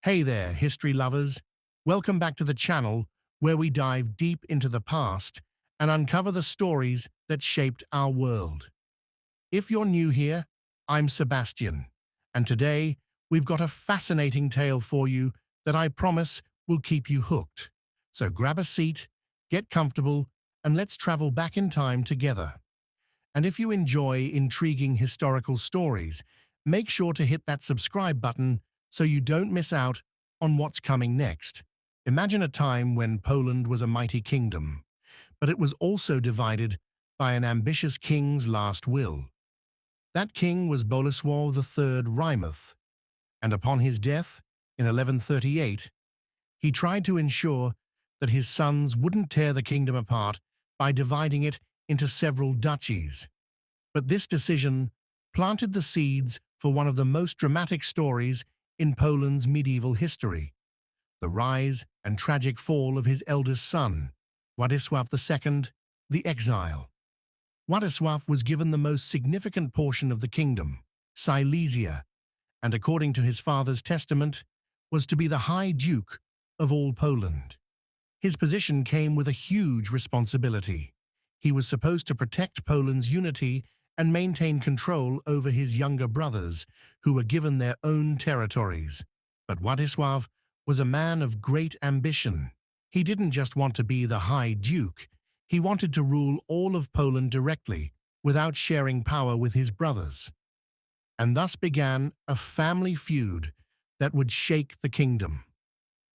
Hey there, history lovers. Welcome back to the channel where we dive deep into the past and uncover the stories that shaped our world. If you're new here, I'm Sebastian, and today we've got a fascinating tale for you that I promise will keep you hooked. So grab a seat, get comfortable, and let's travel back in time together. And if you enjoy intriguing historical stories, make sure to hit that subscribe button so you don't miss out on what's coming next. Imagine a time when Poland was a mighty kingdom, but it was also divided by an ambitious king's last will. That king was Bolesław III Rymouth, and upon his death in 1138, he tried to ensure that his sons wouldn't tear the kingdom apart by dividing it into several duchies. But this decision planted the seeds for one of the most dramatic stories in Poland's medieval history, the rise and tragic fall of his eldest son, Władysław II The Exile. Władysław was given the most significant portion of the kingdom, Silesia, and according to his father's testament, was to be the High Duke of all Poland. His position came with a huge responsibility. He was supposed to protect Poland's unity and maintain control over his younger brothers, who were given their own territories. But Władysław was a man of great ambition. He didn't just want to be the High Duke, he wanted to rule all of Poland directly, without sharing power with his brothers. And thus began a family feud that would shake the kingdom.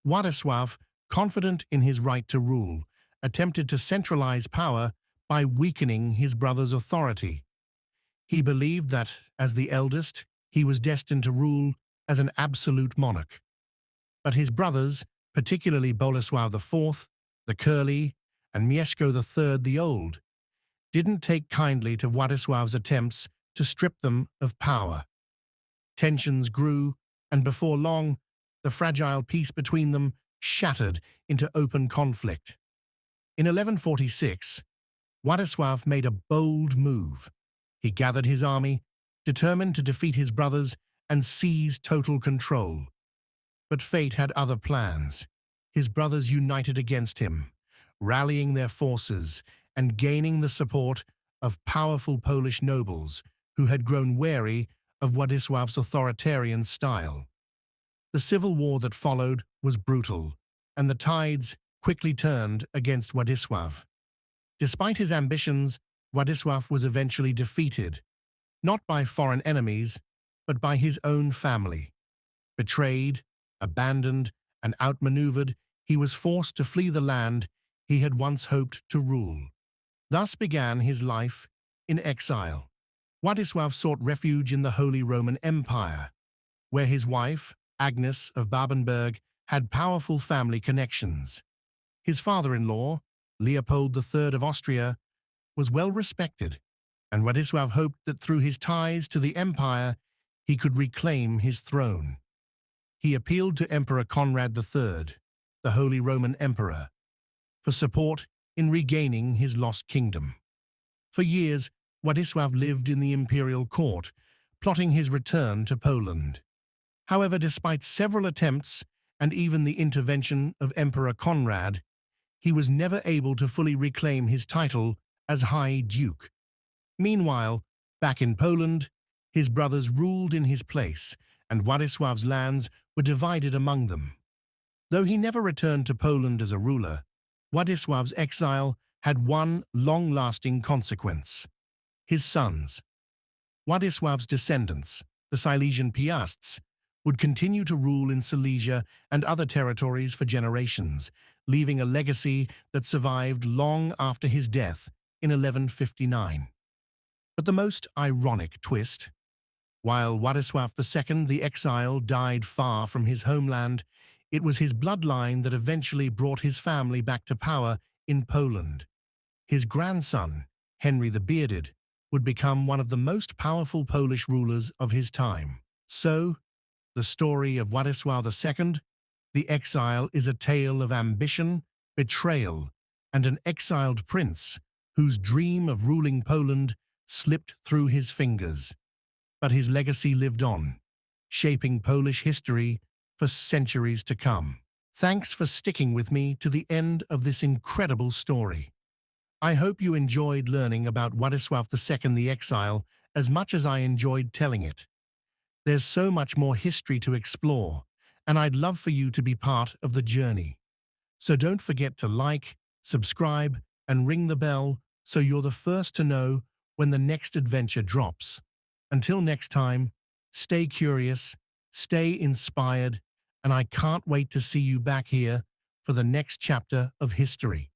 Władysław, confident in his right to rule, attempted to centralize power by weakening his brother's authority. He believed that, as the eldest, he was destined to rule as an absolute monarch. But his brothers, particularly Bolesław IV, the Curly, and Mieszko III the Old, didn't take kindly to Władysław's attempts to strip them of power. Tensions grew, and before long, the fragile peace between them shattered into open conflict. In 1146, Władysław made a bold move. He gathered his army, determined to defeat his brothers and seize total control. But fate had other plans. His brothers united against him, rallying their forces and gaining the support of powerful Polish nobles who had grown wary of Władysław's authoritarian style. The civil war that followed was brutal, and the tides quickly turned against Władysław. Despite his ambitions, Władysław was eventually defeated, not by foreign enemies, but by his own family. Betrayed, abandoned, and outmaneuvered, he was forced to flee the land he had once hoped to rule. Thus began his life in exile. Władysław sought refuge in the Holy Roman Empire, where his wife, Agnes of Babenberg, had powerful family connections. His father-in-law, Leopold III of Austria, was well respected, and Władysław hoped that through his ties to the empire he could reclaim his throne. He appealed to Emperor Conrad III, the Holy Roman Emperor, for support in regaining his lost kingdom. For years, Władysław lived in the imperial court, plotting his return to Poland. However, despite several attempts and even the intervention of Emperor Conrad, he was never able to fully reclaim his title as High Duke. Meanwhile, back in Poland, his brothers ruled in his place, and Władysław's lands were divided among them. Though he never returned to Poland as a ruler, Władysław's exile had one long-lasting consequence: his sons. Władysław's descendants, the Silesian Piasts, would continue to rule in Silesia and other territories for generations, leaving a legacy that survived long after his death in 1159. But the most ironic twist: while Władysław II the Exile died far from his homeland, it was his bloodline that eventually brought his family back to power in Poland. His grandson, Henry the Bearded, would become one of the most powerful Polish rulers of his time. So, the story of Władysław II the Exile is a tale of ambition, betrayal, and an exiled prince whose dream of ruling Poland slipped through his fingers. But his legacy lived on, shaping Polish history for centuries to come. Thanks for sticking with me to the end of this incredible story. I hope you enjoyed learning about Władysław II the Exile as much as I enjoyed telling it. There's so much more history to explore, and I'd love for you to be part of the journey. So don't forget to like, subscribe, and ring the bell so you're the first to know when the next adventure drops. Until next time, stay curious, stay inspired, and I can't wait to see you back here for the next chapter of history.